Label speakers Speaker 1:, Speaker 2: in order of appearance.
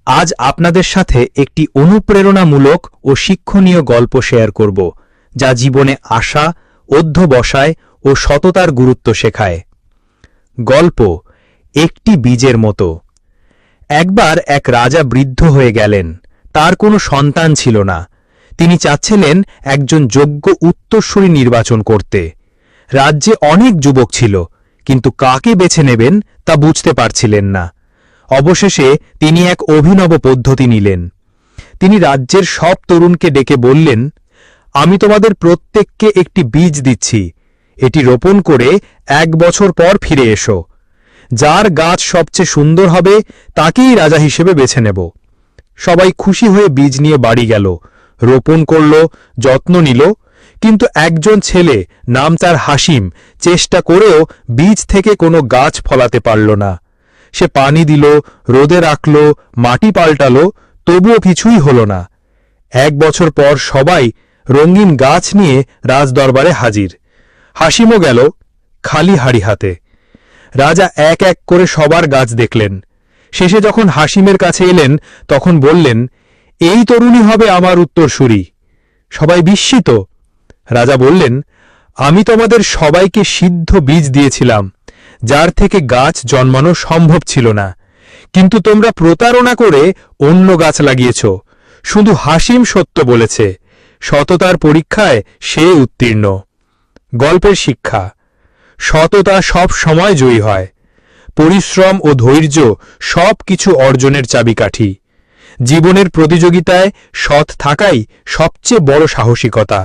Speaker 1: আজ আপনাদের সাথে একটি অনুপ্রেরণামূলক ও শিক্ষণীয় গল্প শেয়ার করব, যা জীবনে আশা, অধ্যবসায় ও সততার গুরুত্ব শেখায়। গল্প একটি বীজের মতো। একবার এক রাজা বৃদ্ধ হয়ে গেলেন। তার কোনো সন্তান ছিল না। তিনি চাচ্ছিলেন একজন যোগ্য উত্তরসূরি নির্বাচন করতে। রাজ্যে অনেক যুবক ছিল, কিন্তু কাকে বেছে নেবেন তা বুঝতে পারছিলেন না। অবশেষে তিনি এক অভিনব পদ্ধতি নিলেন। তিনি রাজ্যের সব তরুণকে ডেকে বললেন, আমি তোমাদের প্রত্যেককে একটি বীজ দিচ্ছি। এটি রোপণ করে 1 বছর পর ফিরে এসো। যার গাছ সবচেয়ে সুন্দর হবে তাকেই রাজা হিসেবে বেছে নেব। সবাই খুশি হয়ে বীজ নিয়ে বাড়ি গেল, রোপণ করল, যত্ন নিল। কিন্তু একজন ছেলে, নাম তার হাসিম, চেষ্টা করেও বীজ থেকে কোনো গাছ ফলাতে পারল না। সে পানি দিল, রোদে রাখল, মাটি পাল্টালো, তবুও কিছুই হল না। 1 বছর পর সবাই রঙিন গাছ নিয়ে রাজদরবারে হাজির। হাসিমও গেল, খালি হাড়ি হাতে। রাজা এক এক করে সবার গাছ দেখলেন। শেষে যখন হাসিমের কাছে এলেন, তখন বললেন, এই তরুণী হবে আমার উত্তরসূরি। সবাই বিস্মিত। রাজা বললেন, আমি তোমাদের সবাইকে সিদ্ধ বীজ দিয়েছিলাম, যার থেকে গাছ জন্মানো সম্ভব ছিল না। কিন্তু তোমরা প্রতারণা করে অন্য গাছ লাগিয়েছ। শুধু হাসিম সত্য বলেছে। সততার পরীক্ষায় সে উত্তীর্ণ। গল্পের শিক্ষা: সততা সব সময় জয়ী হয়। পরিশ্রম ও ধৈর্য সব কিছু অর্জনের চাবিকাঠি। জীবনের প্রতিযোগিতায় সৎ থাকাই সবচেয়ে বড় সাহসিকতা।